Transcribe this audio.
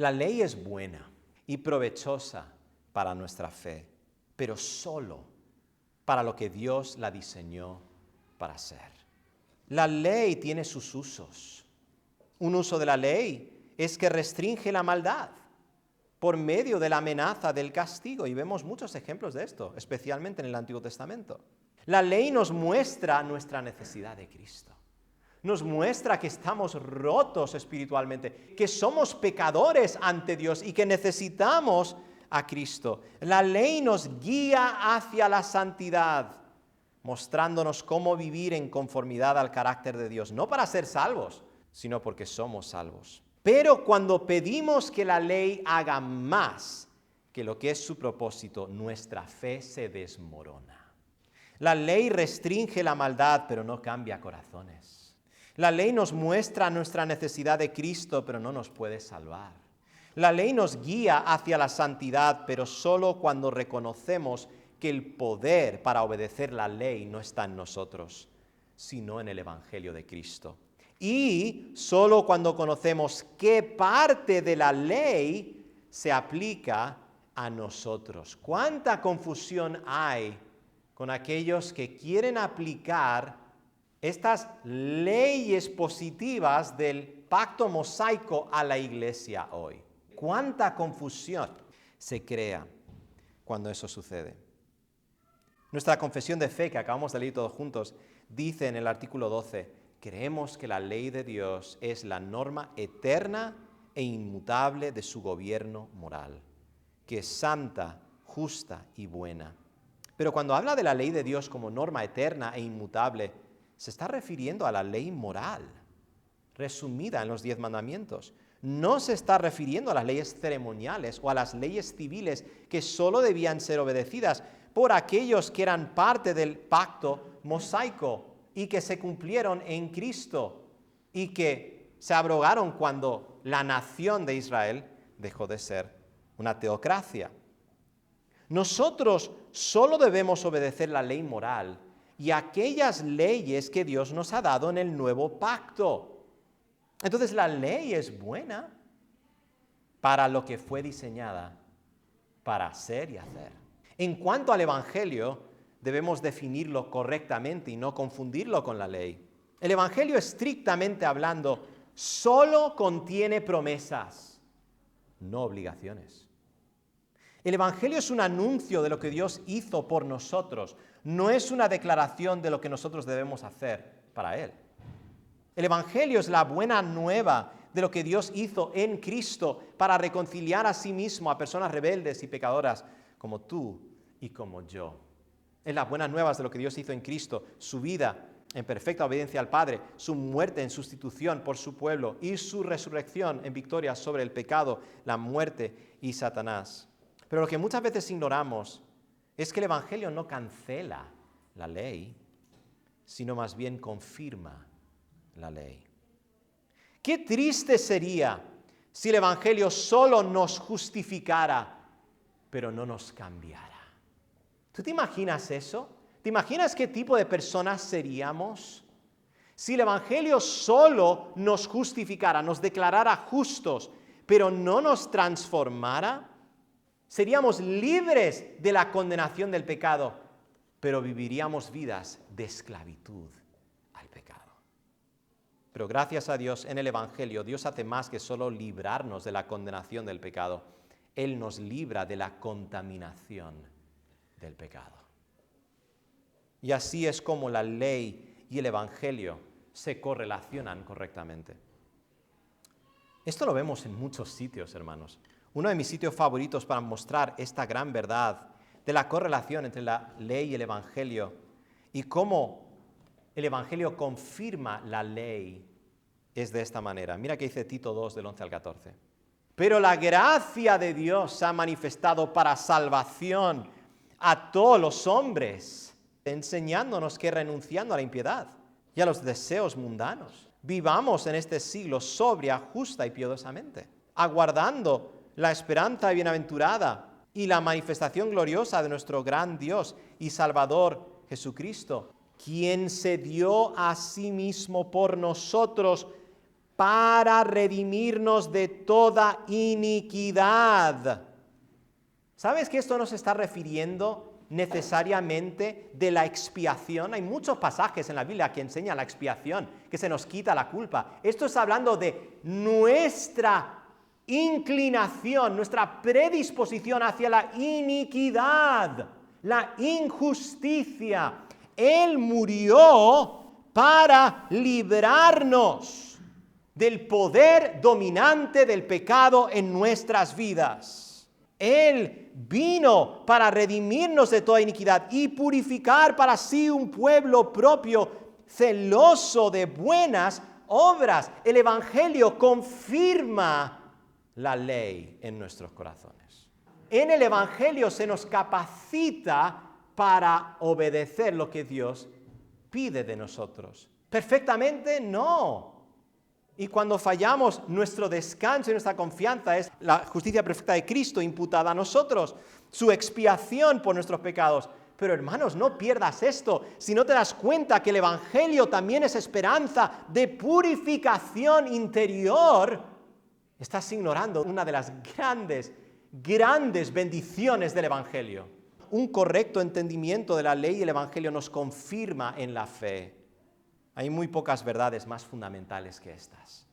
La ley es buena y provechosa para nuestra fe, pero solo para lo que Dios la diseñó para ser. La ley tiene sus usos. Un uso de la ley es que restringe la maldad por medio de la amenaza del castigo, y vemos muchos ejemplos de esto, especialmente en el Antiguo Testamento. La ley nos muestra nuestra necesidad de Cristo. Nos muestra que estamos rotos espiritualmente, que somos pecadores ante Dios y que necesitamos a Cristo. La ley nos guía hacia la santidad, mostrándonos cómo vivir en conformidad al carácter de Dios, no para ser salvos, sino porque somos salvos. Pero cuando pedimos que la ley haga más que lo que es su propósito, nuestra fe se desmorona. La ley restringe la maldad, pero no cambia corazones. La ley nos muestra nuestra necesidad de Cristo, pero no nos puede salvar. La ley nos guía hacia la santidad, pero solo cuando reconocemos que el poder para obedecer la ley no está en nosotros, sino en el Evangelio de Cristo. Y solo cuando conocemos qué parte de la ley se aplica a nosotros. ¿Cuánta confusión hay con aquellos que quieren aplicar estas leyes positivas del pacto mosaico a la iglesia hoy? ¿Cuánta confusión se crea cuando eso sucede? Nuestra confesión de fe, que acabamos de leer todos juntos, dice en el artículo 12, creemos que la ley de Dios es la norma eterna e inmutable de su gobierno moral, que es santa, justa y buena. Pero cuando habla de la ley de Dios como norma eterna e inmutable, se está refiriendo a la ley moral, resumida en los 10 mandamientos. No se está refiriendo a las leyes ceremoniales o a las leyes civiles que solo debían ser obedecidas por aquellos que eran parte del pacto mosaico y que se cumplieron en Cristo y que se abrogaron cuando la nación de Israel dejó de ser una teocracia. Nosotros solo debemos obedecer la ley moral y aquellas leyes que Dios nos ha dado en el nuevo pacto. Entonces la ley es buena para lo que fue diseñada para hacer y hacer. En cuanto al Evangelio, debemos definirlo correctamente y no confundirlo con la ley. El Evangelio, estrictamente hablando, solo contiene promesas, no obligaciones. El Evangelio es un anuncio de lo que Dios hizo por nosotros, no es una declaración de lo que nosotros debemos hacer para Él. El Evangelio es la buena nueva de lo que Dios hizo en Cristo para reconciliar a sí mismo a personas rebeldes y pecadoras como tú y como yo. Es las buenas nuevas de lo que Dios hizo en Cristo, su vida en perfecta obediencia al Padre, su muerte en sustitución por su pueblo y su resurrección en victoria sobre el pecado, la muerte y Satanás. Pero lo que muchas veces ignoramos es que el Evangelio no cancela la ley, sino más bien confirma la ley. Qué triste sería si el Evangelio solo nos justificara, pero no nos cambiara. ¿Tú te imaginas eso? ¿Te imaginas qué tipo de personas seríamos si el Evangelio solo nos justificara, nos declarara justos, pero no nos transformara? Seríamos libres de la condenación del pecado, pero viviríamos vidas de esclavitud al pecado. Pero gracias a Dios, en el Evangelio, Dios hace más que solo librarnos de la condenación del pecado. Él nos libra de la contaminación del pecado. Y así es como la ley y el Evangelio se correlacionan correctamente. Esto lo vemos en muchos sitios, hermanos. Uno de mis sitios favoritos para mostrar esta gran verdad de la correlación entre la ley y el Evangelio y cómo el Evangelio confirma la ley es de esta manera. Mira que dice Tito 2 del 11 al 14. Pero la gracia de Dios se ha manifestado para salvación a todos los hombres, enseñándonos que renunciando a la impiedad y a los deseos mundanos, vivamos en este siglo sobria, justa y piadosamente, aguardando la esperanza bienaventurada y la manifestación gloriosa de nuestro gran Dios y Salvador Jesucristo, quien se dio a sí mismo por nosotros para redimirnos de toda iniquidad. ¿Sabes que esto no se está refiriendo necesariamente de la expiación? Hay muchos pasajes en la Biblia que enseñan la expiación, que se nos quita la culpa. Esto está hablando de nuestra inclinación, nuestra predisposición hacia la iniquidad, la injusticia. Él murió para librarnos del poder dominante del pecado en nuestras vidas. Él vino para redimirnos de toda iniquidad y purificar para sí un pueblo propio, celoso de buenas obras. El Evangelio confirma la ley en nuestros corazones. En el Evangelio se nos capacita para obedecer lo que Dios pide de nosotros. ¿Perfectamente? No. Y cuando fallamos, nuestro descanso y nuestra confianza es la justicia perfecta de Cristo imputada a nosotros, su expiación por nuestros pecados. Pero hermanos, no pierdas esto. Si no te das cuenta que el Evangelio también es esperanza de purificación interior, estás ignorando una de las grandes bendiciones del Evangelio. Un correcto entendimiento de la ley y el Evangelio nos confirma en la fe. Hay muy pocas verdades más fundamentales que estas.